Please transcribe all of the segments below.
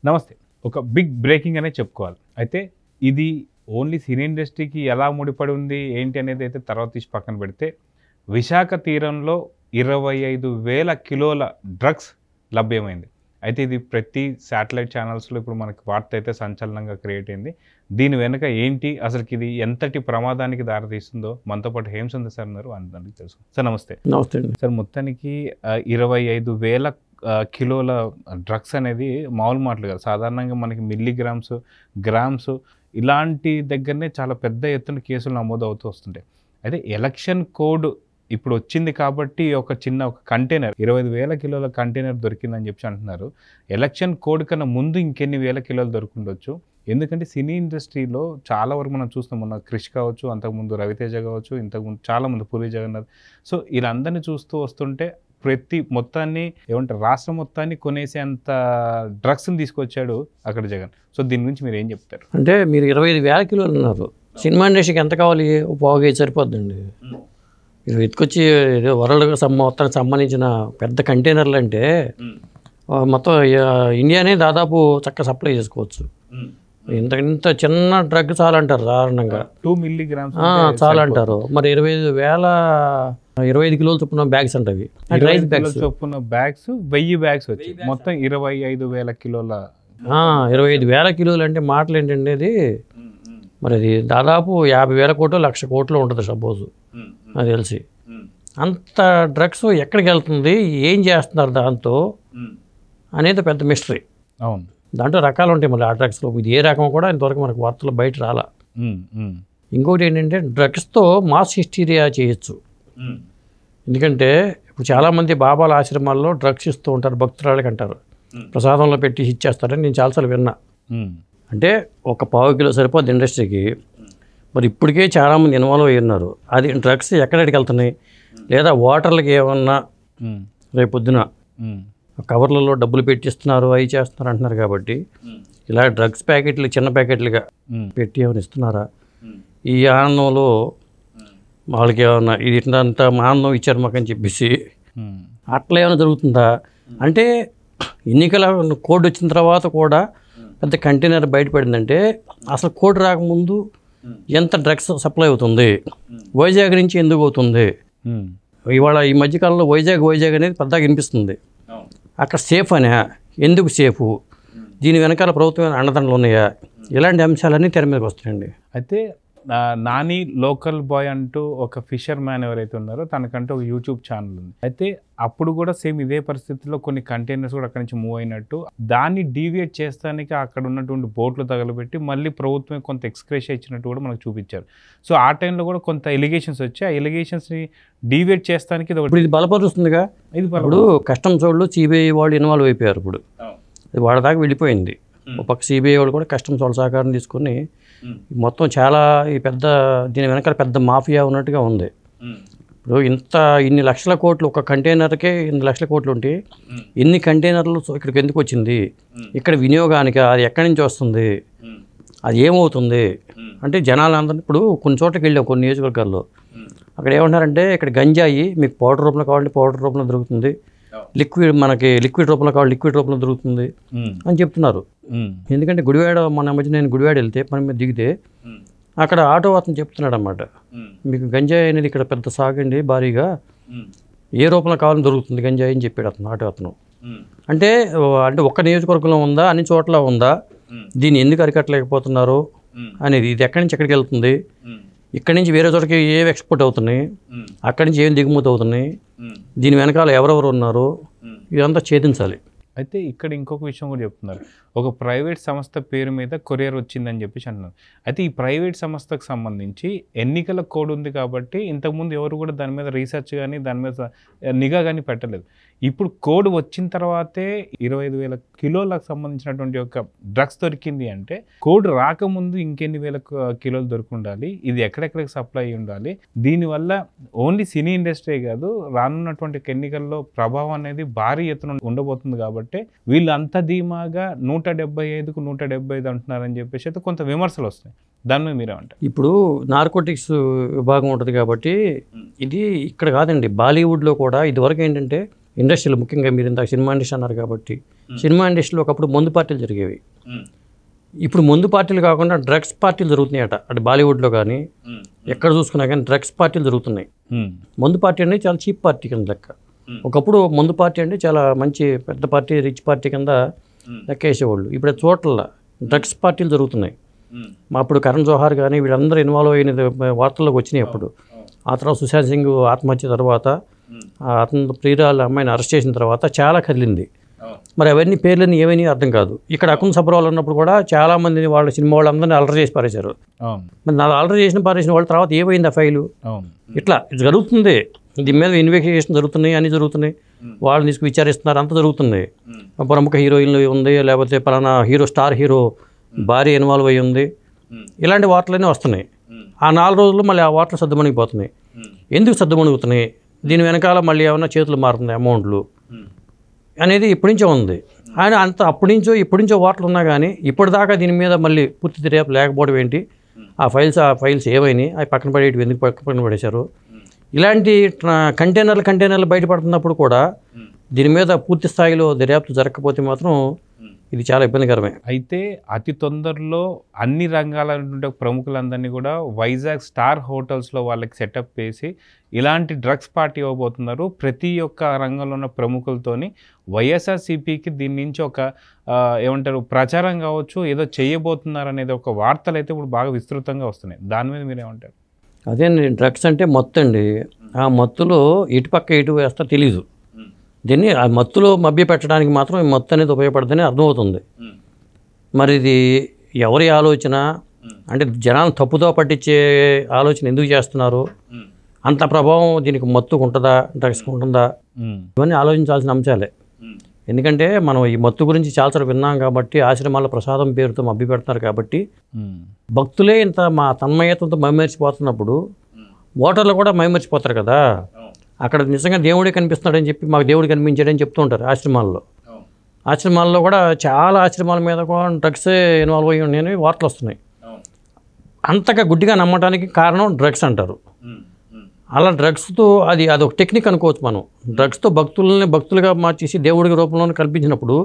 నమస్తే. ఒక big breaking అనే చెప్పుకోవాలి. అయితే ఇది ఓన్లీ సినీ ఇండస్ట్రీకి ఎలా ముడిపడి ఉంది ఏంటి అనేది అయితే తర్వాత తీసి పక్కన పెడితే, విశాఖ తీరంలో 25,000 కిలోల డ్రగ్స్ లభ్యమైంది. అయితే ఇది ప్రతి శాటిలైట్ ఛానల్స్‌లో ఇప్పుడు మనకి వార్త అయితే సంచలనంగా క్రియేట్ అయింది. దీని వెనుక ఏంటి? అసలుకి ఇది ఎంతటి ప్రమాదానికి దారితీస్తుందో మనతో పాటు హేమచంద్ర సార్ ఉన్నారు. అందరికీ తెలుసు. సార్ నమస్తే. నమస్తే అండి. సార్ మొత్తానికి 25,000 కిలోల డ్రగ్స్ అనేది మామూలు మాటలు కాదు. సాధారణంగా మనకి మిల్లీగ్రామ్స్, గ్రామ్స్ ఇలాంటి దగ్గరనే చాలా పెద్ద ఎత్తున కేసులు నమోదు అవుతూ వస్తుంటాయి. అయితే ఎలక్షన్ కోడ్ ఇప్పుడు వచ్చింది కాబట్టి ఒక కంటైనర్ 25,000 కిలోల కంటైనర్ దొరికిందని చెప్పి అంటున్నారు. ఎలక్షన్ కోడ్ కన్నా ముందు ఇంకెన్ని వేల కిలోలు దొరుకుండొచ్చు. ఎందుకంటే సినీ ఇండస్ట్రీలో చాలా వరకు మనం చూస్తాం. మొన్న క్రిష్ కావచ్చు, అంతకుముందు రవితేజ కావచ్చు, ఇంతకుముందు చాలామంది పూరి జగన్నాథ్. సో వీళ్ళందరినీ చూస్తూ వస్తుంటే మొత్తాన్ని ఏమంటారు, రాష్ట్రం మొత్తాన్ని కొనేసేంత డ్రగ్స్ని తీసుకొచ్చాడు అక్కడ జగన్. సో దీని గురించి మీరు ఏం చెప్తారు? అంటే మీరు 25,000 కిలోలు అన్నారు. సినిమా ఇండస్ట్రీకి ఎంత కావాలి? పావుగా సరిపోద్దండి. మీరు ఎత్తుకొచ్చి వరల్డ్ మొత్తానికి సంబంధించిన పెద్ద కంటైనర్లు అంటే మొత్తం ఇండియానే దాదాపు చక్కగా సప్లై చేసుకోవచ్చు. ఇంత చిన్న డ్రగ్ చాలంటారు సాధారణంగా. 2 మిల్లీగ్రామ్స్ చాలా అంటారు. మరి 25 కిలోలు చొప్పున బ్యాగ్స్ అంటవి. రైస్ బ్యాగ్స్ చొప్పున బ్యాగ్స్ 1000 బ్యాగ్స్ వచ్చి మొత్తం 25,000 కిలోల 25,000 కిలోలు అంటే మాటలు ఏంటండి అది. మరి అది దాదాపు 50,000 కోట్లు 1,00,000 కోట్లు ఉంటుంది సపోజ్ నాకు తెలిసి. అంత డ్రగ్స్ ఎక్కడికి వెళ్తుంది, ఏం చేస్తున్నారు దాంతో అనేది పెద్ద మిస్టరీ. అవును, దాంట్లో రకాలు ఉంటాయి. మళ్ళీ ఆ డ్రగ్స్లో ఇది ఏ రకం కూడా ఇంతవరకు మనకు వార్తలు బయట రాలా. ఇంకొకటి ఏంటంటే డ్రగ్స్తో మాస్ హిస్టీరియా చేయొచ్చు. ఎందుకంటే ఇప్పుడు చాలామంది బాబాల ఆశ్రమాల్లో డ్రగ్స్ ఇస్తూ ఉంటారు, భక్తురాళ్ళకి అంటారు, ప్రసాదంలో పెట్టి ఇచ్చేస్తారని నేను చాలాసార్లు విన్నా. అంటే ఒక పావు కిలో సరిపోద్ది ఇండస్ట్రీకి. మరి ఇప్పటికే చాలామంది ఇన్వాల్వ్ అయ్యి ఉన్నారు. అది డ్రగ్స్ ఎక్కడికి వెళ్తున్నాయి, లేదా ఓటర్లకి ఏమన్నా రేపు పొద్దున కవర్లలో డబ్బులు పెట్టిస్తున్నారు, అవి చేస్తున్నారు అంటున్నారు. కాబట్టి ఇలా డ్రగ్స్ ప్యాకెట్లు చిన్న ప్యాకెట్లుగా పెట్టి ఏమైనా ఇస్తున్నారా? ఈ ఆనందంలో వాళ్ళకి ఏమన్నా ఇది ఇంత ఆనందం ఇచ్చారు మాకు అని చెప్పేసి అట్లా ఏమైనా జరుగుతుందా? అంటే ఎన్నికల కోడ్ వచ్చిన తర్వాత కూడా పెద్ద కంటైనర్ బయటపడిందంటే అసలు కోడ్ రాకముందు ఎంత డ్రగ్స్ సప్లై అవుతుంది, వైజాగ్ నుంచి ఎందుకు అవుతుంది? ఇవాళ ఈ మధ్యకాలంలో వైజాగ్ అనేది పెద్దగా వినిపిస్తుంది. అక్కడ సేఫ్ అనే, ఎందుకు సేఫ్, దీని వెనకాల ప్రభుత్వం అండదండలు ఉన్నాయా? ఇలాంటి అంశాలన్నీ తెర మీదకి వస్తాయండి. అయితే నాని లోకల్ బాయ్ అంటూ ఒక ఫిషర్ మ్యాన్ ఎవరైతే ఉన్నారో తనకంటూ ఒక యూట్యూబ్ ఛానల్ ఉంది. అయితే అప్పుడు కూడా సేమ్ ఇదే పరిస్థితిలో కొన్ని కంటైనర్స్ కూడా అక్కడి నుంచి మూవ్ అయినట్టు, దాన్ని డీవియేట్ చేస్తానికి అక్కడ ఉన్నటువంటి బోట్లు తగలబెట్టి మళ్ళీ ప్రభుత్వం కొంత ఎక్స్క్రేష్ ఇచ్చినట్టు కూడా మనకు చూపించారు. సో ఆ టైంలో కూడా కొంత ఎలిగేషన్స్ వచ్చాయి. ఆ ఎలిగేషన్స్ని డీవియేట్ చేస్తానికి ఇది బలపరుస్తుందిగా. ఇప్పుడు కస్టమ్స్ వాళ్ళు సిబిఐ వాళ్ళు ఇన్వాల్వ్ అయిపోయారు. ఇప్పుడు వాళ్ళ దాకా వెళ్ళిపోయింది. ఒక పక్క సిబిఐ వాళ్ళు కూడా కస్టమ్స్ వాళ్ళ సహకారం తీసుకొని మొత్తం చాలా దీని వెనకాల పెద్ద మాఫియా ఉన్నట్టుగా ఉంది. ఇప్పుడు ఇన్ని లక్షల కోట్లు ఒక కంటైనర్కే ఇన్ని లక్షల కోట్లు ఉంటే ఎన్ని కంటైనర్లు ఇక్కడికి ఎందుకు వచ్చింది, ఇక్కడ వినియోగానికి అది ఎక్కడి నుంచి వస్తుంది, అది ఏమవుతుంది అంటే జనాలందరూ ఇప్పుడు కొన్ని చోట్లకి వెళ్ళాం, కొన్ని నియోజకవర్గాల్లో. అక్కడ ఏమంటారంటే ఇక్కడ గంజాయి మీకు పౌడర్ రూపంలో కావాలంటే పౌడర్ రూపంలో దొరుకుతుంది, మనకి లిక్విడ్ రూపంలో కావాలి లిక్విడ్ రూపంలో దొరుకుతుంది అని చెప్తున్నారు. ఎందుకంటే గుడివాడ నేను గుడివాడ వెళ్తే పని మీద దిగితే అక్కడ ఆటో అతను చెప్తున్నాడు అన్నమాట, మీకు గంజాయి అనేది ఇక్కడ పెద్ద సాగండి భారీగా, ఏ రూపంలో కావాలని దొరుకుతుంది గంజాయి అని చెప్పాడు ఆటో అతను. అంటే ఒక్క నియోజకవర్గంలో ఉందా, అన్ని చోట్ల ఉందా, దీన్ని ఎందుకు అరికట్టలేకపోతున్నారు అనేది, ఇది ఎక్కడి నుంచి ఎక్కడికి వెళ్తుంది, ఇక్కడి నుంచి వేరే చోటకి ఏవి ఎక్స్పోర్ట్ అవుతున్నాయి, అక్కడి నుంచి ఏం దిగుమతి అవుతున్నాయి, దీని వెనకాల ఎవరెవరు ఉన్నారు, ఇదంతా ఛేదించాలి. అయితే ఇక్కడ ఇంకొక విషయం కూడా చెప్తున్నారు, ఒక ప్రైవేట్ సంస్థ పేరు మీద కొరియర్ వచ్చిందని చెప్పేసి అంటున్నారు. అయితే ఈ ప్రైవేట్ సంస్థకు సంబంధించి ఎన్నికల కోడ్ ఉంది కాబట్టి ఇంతకుముందు ఎవరు కూడా దాని మీద రీసెర్చ్ కానీ దాని మీద నిఘా కానీ పెట్టలేదు. ఇప్పుడు కోడ్ వచ్చిన తర్వాతే 25,000 కిలోలకు సంబంధించినటువంటి ఒక డ్రగ్స్ దొరికింది అంటే కోడ్ రాకముందు ఇంకెన్ని వేల కిలోలు దొరికి ఉండాలి, ఇది ఎక్కడెక్కడికి సప్లై అయ్యి ఉండాలి. దీనివల్ల ఓన్లీ సినీ ఇండస్ట్రీ కాదు, రానున్నటువంటి ఎన్నికల్లో ప్రభావం అనేది భారీ ఎత్తున ఉండబోతుంది. కాబట్టి వీళ్ళు అంత ధీమాగా 175కు 175 అంటున్నారని చెప్పేసి అయితే కొంత విమర్శలు వస్తాయి. దాని మీద మీరేమంటారు? ఇప్పుడు నార్కోటిక్స్ విభాగం ఉంటుంది కాబట్టి ఇది ఇక్కడ కాదండి, బాలీవుడ్లో కూడా ఇదివరకు ఏంటంటే ఇండస్ట్రీలో ముఖ్యంగా మీరు ఇందాక సినిమా ఇండస్ట్రీ అన్నారు కాబట్టి సినిమా ఇండస్ట్రీలో ఒకప్పుడు మందు పార్టీలు జరిగేవి. ఇప్పుడు మందు పార్టీలు కాకుండా డ్రగ్స్ పార్టీలు జరుగుతున్నాయట. అటు బాలీవుడ్లో కానీ ఎక్కడ చూసుకున్నా కానీ డ్రగ్స్ పార్టీలు జరుగుతున్నాయి. మందు పార్టీ అనేది చాలా చీప్ పార్టీ కింద లెక్క. ఒకప్పుడు మందు పార్టీ అంటే చాలా మంచి పెద్ద పార్టీ, రిచ్ పార్టీ కింద లెక్క వేసేవాళ్ళు. ఇప్పుడు చోట్ల డ్రగ్స్ పార్టీలు జరుగుతున్నాయి. అప్పుడు కరణ్ జోహార్ కానీ వీళ్ళందరూ ఇన్వాల్వ్ అయిన వార్తల్లోకి వచ్చినాయి అప్పుడు. ఆ తర్వాత సుశాంత్ సింగ్ ఆత్మహత్య తర్వాత అతని ప్రియురాలు అమ్మాయిని అరెస్ట్ చేసిన తర్వాత చాలా కదిలింది. మరి అవన్నీ పేర్లని ఏమని అర్థం కాదు. ఇక్కడ అకున్ సబ్రాలు ఉన్నప్పుడు కూడా చాలామంది వాళ్ళ సినిమా వాళ్ళందరినీ అలర్ చేసి పారేశారు. మరి నా అలర్ పారేసిన వాళ్ళ తర్వాత ఏమైంది ఆ ఫైలు? ఇట్లా జరుగుతుంది. దీని మీద ఇన్వెస్టిగేషన్ జరుగుతున్నాయి, అన్నీ జరుగుతున్నాయి. వాళ్ళని తీసుకు విచారిస్తున్నారు, అంతా జరుగుతుంది. ప్రముఖ హీరోయిన్లు ఉంది, లేకపోతే పలానా హీరో స్టార్ హీరో భార్య ఇన్వాల్వ్ అయ్యి ఉంది. ఇలాంటి వార్తలన్నీ వస్తున్నాయి. ఆ 4 రోజుల్లో మళ్ళీ ఆ వార్తలు సర్దుమణిగిపోతున్నాయి. ఎందుకు సర్దుమణుగుతున్నాయి? దీని వెనకాల మళ్ళీ ఏమైనా చేతులు మారుతున్నాయి అమౌంట్లు అనేది ఇప్పటి నుంచో ఉంది. ఆయన అంత అప్పటి నుంచో వార్తలు ఉన్నా కానీ ఇప్పటిదాకా దీని మీద మళ్ళీ పూర్తి దర్యాప్తు లేకపోవడం ఏంటి? ఆ ఫైల్స్ ఏమైనాయి? అవి పక్కన పడేవి ఎందుకు పక్కన పడేశారు? ఇలాంటి కంటైనర్లు బయటపడుతున్నప్పుడు కూడా దీని మీద పూర్తి స్థాయిలో దర్యాప్తు జరగకపోతే మాత్రం ఇది చాలా ఇబ్బందికరమే. అయితే అతి తొందరలో అన్ని రంగాల నుండి ప్రముఖులందరినీ కూడా వైజాగ్ స్టార్ హోటల్స్లో వాళ్ళకి సెటప్ చేసి ఇలాంటి డ్రగ్స్ పార్టీ ఇవ్వబోతున్నారు. ప్రతి ఒక్క రంగంలో ఉన్న ప్రముఖులతోని వైఎస్ఆర్సీపీకి దీని నుంచి ఒక ఏమంటారు ప్రచారం కావచ్చు, ఏదో చేయబోతున్నారు అనేది ఒక వార్తలు అయితే ఇప్పుడు బాగా విస్తృతంగా వస్తున్నాయి. దాని మీద మీరు ఏమంటారు? అదేండి, డ్రగ్స్ అంటే మత్తు అండి. ఆ మత్తులో ఎటు వేస్తా తెలీదు. దీన్ని ఆ మత్తులో మభ్య పెట్టడానికి మాత్రం ఈ మత్తు అనేది ఉపయోగపడుతుందని అర్థమవుతుంది. మరి ఇది ఎవరి ఆలోచన అంటే జనాలను తప్పుదో పట్టించే ఆలోచన ఎందుకు చేస్తున్నారు? అంత ప్రభావం దీనికి మత్తుకు ఉంటుందా, డ్రగ్స్కి ఉంటుందా? ఇవన్నీ ఆలోచించాల్సిన అంశాలే. ఎందుకంటే మనం ఈ మత్తు గురించి చాలాసార్లు విన్నాం కాబట్టి, ఆశ్రమాల ప్రసాదం పేరుతో మభ్య పెడుతున్నారు కాబట్టి భక్తులే ఇంత మా తన్మయత్వంతో మైమరిచిపోతున్నప్పుడు ఓటర్లు కూడా మైమరిచిపోతారు కదా. అక్కడ నిజంగా దేవుడే కనిపిస్తున్నాడని చెప్పి మాకు దేవుడు కనిపించాడని చెప్తూ ఉంటారు ఆశ్రమాల్లో కూడా చాలా ఆశ్రమాల మీద కూడా డ్రగ్సే ఇన్వాల్వ్ అయ్యి ఉన్నాయని వార్తలు వస్తున్నాయి. అంతగా గుడ్డిగా నమ్మటానికి కారణం డ్రగ్స్ అంటారు. అలా డ్రగ్స్తో అదొక టెక్నిక్ అనుకోవచ్చు. మనం డ్రగ్స్తో భక్తులుగా మార్చేసి దేవుడి రూపంలో కల్పించినప్పుడు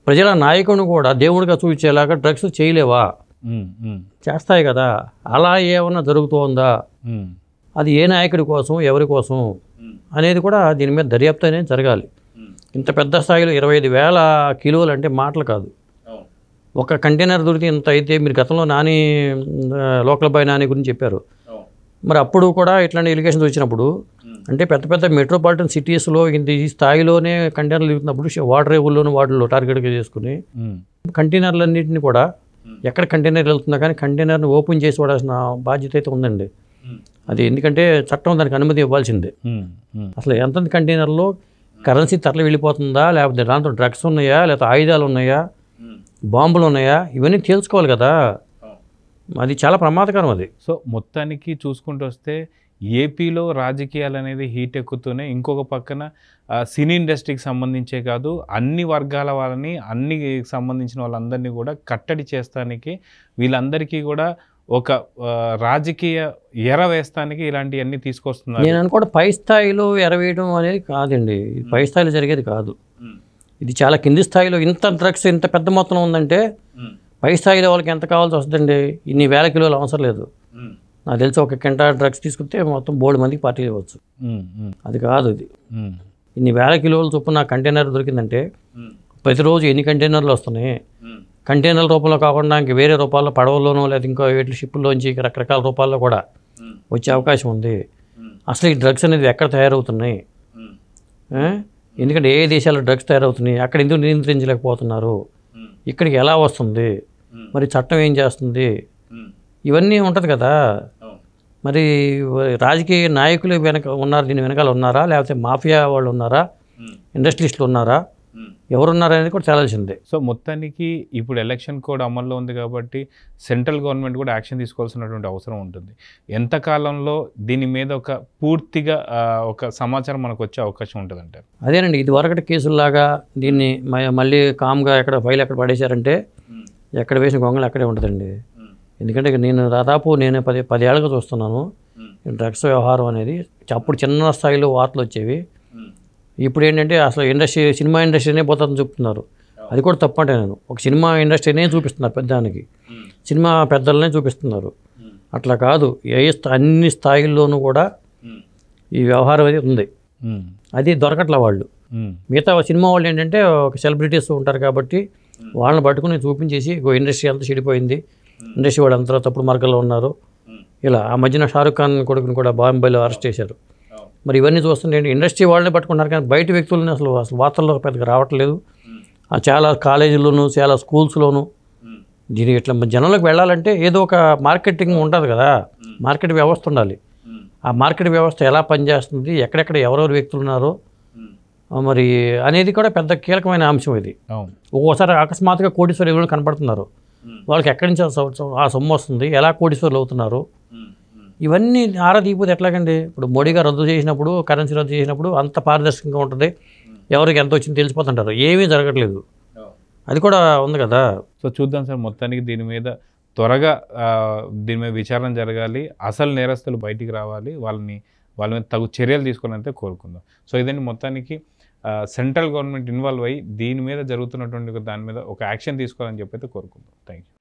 ప్రజల నాయకుడిని కూడా దేవుడిగా చూపించేలాగా డ్రగ్స్ చేయలేవా? చేస్తాయి కదా. అలా ఏమన్నా జరుగుతుందా? అది ఏ నాయకుడి కోసం, ఎవరి కోసం అనేది కూడా దీని మీద దర్యాప్తు అనేది జరగాలి. ఇంత పెద్ద స్థాయిలో 25,000 కిలోలు అంటే మాటలు కాదు. ఒక కంటైనర్ దొరికి ఇంత అయితే మీరు గతంలో లోకల్ బాయ్ నాని గురించి చెప్పారు. మరి అప్పుడు కూడా ఇట్లాంటి ఎలిగేషన్స్ వచ్చినప్పుడు అంటే పెద్ద మెట్రోపాలిటన్ సిటీస్లో ఈ స్థాయిలోనే కంటైనర్లు దిగుతున్నప్పుడు వాటర్ రేవుల్లోనూ వాటిలో టార్గెట్గా చేసుకుని కంటైనర్లన్నింటినీ కూడా ఎక్కడ కంటైనర్ వెళ్తుందా కానీ కంటైనర్ని ఓపెన్ చేసి పడాల్సిన బాధ్యత అయితే ఉందండి. అది ఎందుకంటే చట్టం దానికి అనుమతి ఇవ్వాల్సిందే. అసలు ఎంత కంటైనర్లో కరెన్సీ తరలి వెళ్ళిపోతుందా, లేకపోతే దాంట్లో డ్రగ్స్ ఉన్నాయా, లేకపోతే ఆయుధాలు ఉన్నాయా, బాంబులు ఉన్నాయా, ఇవన్నీ తెలుసుకోవాలి కదా. అది చాలా ప్రమాదకరం అది. సో మొత్తానికి చూసుకుంటూ వస్తే ఏపీలో రాజకీయాలు అనేది హీట్ ఎక్కుతూనే ఇంకొక పక్కన సినీ ఇండస్ట్రీకి సంబంధించే కాదు అన్ని వర్గాల వాళ్ళని అన్ని సంబంధించిన వాళ్ళందరినీ కూడా కట్టడి చేస్తానికి వీళ్ళందరికీ కూడా ఒక రాజకీయ ఎర వేస్తానికి ఇలాంటివన్నీ తీసుకొస్తున్నారు. నేను అనుకోవడం పై స్థాయిలో ఎరవేయడం అనేది కాదండి. పై స్థాయిలో జరిగేది కాదు. ఇది చాలా కింది స్థాయిలో ఇంత డ్రగ్స్ ఇంత పెద్ద మొత్తం ఉందంటే పై స్థాయిలో వాళ్ళకి ఎంత కావాల్సి వస్తుందండి? ఇన్ని వేల కిలోలు అవసరం లేదు. నాకు తెలిసి ఒక కింటా డ్రగ్స్ తీసుకుంటే మొత్తం 3 మందికి పార్టీ ఇవ్వచ్చు. అది కాదు. ఇది ఇన్ని వేల కిలోలు చొప్పున కంటైనర్ దొరికిందంటే ప్రతిరోజు ఎన్ని కంటైనర్లు వస్తున్నాయి? కంటైనర్ల రూపంలో కాకుండా ఇంక వేరే రూపాల్లో పడవల్లోనో లేదా ఇంకో వీటి షిప్పుల్లోంచి రకరకాల రూపాల్లో కూడా వచ్చే అవకాశం ఉంది. అసలు ఈ డ్రగ్స్ అనేది ఎక్కడ తయారవుతున్నాయి? ఎందుకంటే ఏ దేశాల్లో డ్రగ్స్ తయారవుతున్నాయి, అక్కడ ఎందుకు నియంత్రించలేకపోతున్నారు, ఇక్కడికి ఎలా వస్తుంది, మరి చట్టం ఏం చేస్తుంది, ఇవన్నీ ఉంటుంది కదా. మరి రాజకీయ నాయకులు ఉన్నారు, దీని వెనకాల ఉన్నారా, లేకపోతే మాఫియా వాళ్ళు ఉన్నారా, ఇండస్ట్రియలిస్టులు ఉన్నారా, ఎవరున్నారనేది కూడా తేలాల్సిందే. సో మొత్తానికి ఇప్పుడు ఎలక్షన్ కోడ్ అమల్లో ఉంది కాబట్టి సెంట్రల్ గవర్నమెంట్ కూడా యాక్షన్ తీసుకోవాల్సినటువంటి అవసరం ఉంటుంది. ఎంతకాలంలో దీని మీద ఒక పూర్తిగా ఒక సమాచారం మనకు వచ్చే అవకాశం ఉంటుంది అంటారు? అదేనండి, ఇది వరకటి కేసుల్లాగా దీన్ని మళ్ళీ కామ్గా ఫైల్ ఎక్కడ పడేశారంటే ఎక్కడ వేసిన గొంగళి అక్కడే ఉంటుందండి. ఎందుకంటే నేను 10 ఏళ్ళగా చూస్తున్నాను డ్రగ్స్ వ్యవహారం అనేది. అప్పుడు చిన్న స్థాయిలో వార్తలు వచ్చేవి, ఇప్పుడు ఏంటంటే అసలు సినిమా ఇండస్ట్రీనే పోతుందని చెప్తున్నారు. అది కూడా తప్పంటే నేను ఒక సినిమా ఇండస్ట్రీనే చూపిస్తున్నారు పెద్దానికి, సినిమా పెద్దలనే చూపిస్తున్నారు. అట్లా కాదు, అన్ని స్థాయిల్లోనూ కూడా ఈ వ్యవహారం అనేది ఉంది. అది దొరకట్ల వాళ్ళు. మిగతా సినిమా వాళ్ళు ఏంటంటే ఒక సెలబ్రిటీస్ ఉంటారు కాబట్టి వాళ్ళని పట్టుకుని చూపించేసి ఇండస్ట్రీ అంతా చెడిపోయింది, ఇండస్ట్రీ వాళ్ళు అంతా తప్పుడు మార్గంలో ఉన్నారు. ఇలా ఆ మధ్యన షారుఖ్ ఖాన్ కొడుకుని కూడా బాంబేలో అరెస్ట్ చేశారు. మరి ఇవన్నీ చూస్తుంటే ఇండస్ట్రీ వాళ్ళని పట్టుకున్నారు కానీ బయట వ్యక్తులని అసలు వార్తల్లో పెద్దగా రావట్లేదు. చాలా కాలేజీల్లోనూ చాలా స్కూల్స్లోనూ దీని ఇట్లా జనంలోకి వెళ్ళాలంటే ఏదో ఒక మార్కెటింగ్ ఉంటుంది కదా, మార్కెట్ వ్యవస్థ ఉండాలి. ఆ మార్కెట్ వ్యవస్థ ఎలా పనిచేస్తుంది, ఎక్కడెక్కడ ఎవరెవరు వ్యక్తులు ఉన్నారో మరి అనేది కూడా పెద్ద కీలకమైన అంశం ఇది. ఒక్కోసారి అకస్మాత్తుగా కోటీశ్వరులు కనపడుతున్నారు, వాళ్ళకి ఎక్కడి నుంచి ఆ సొమ్ము వస్తుంది, ఎలా కోటీశ్వరులు అవుతున్నారు, ఇవన్నీ ఆరా తీయకపోతే ఎట్లాగండి. ఇప్పుడు మోడీ గారు రద్దు చేసినప్పుడు, కరెన్సీ రద్దు చేసినప్పుడు అంత పారదర్శకంగా ఉంటుంది, ఎవరికి ఎంత వచ్చింది తెలిసిపోతుంటారు. ఏమీ జరగట్లేదు, అది కూడా ఉంది కదా. సో చూద్దాం సార్, మొత్తానికి దీని మీద త్వరగా దీని మీద విచారణ జరగాలి, అసలు నేరస్తులు బయటికి రావాలి, వాళ్ళ మీద తగు చర్యలు తీసుకోవాలంటే కోరుకుందాం. సో ఇదండి మొత్తానికి సెంట్రల్ గవర్నమెంట్ ఇన్వాల్వ్ అయ్యి దీని మీద జరుగుతున్నటువంటి దాని మీద ఒక యాక్షన్ తీసుకోవాలని చెప్పి అయితే కోరుకుందాం. Thank you.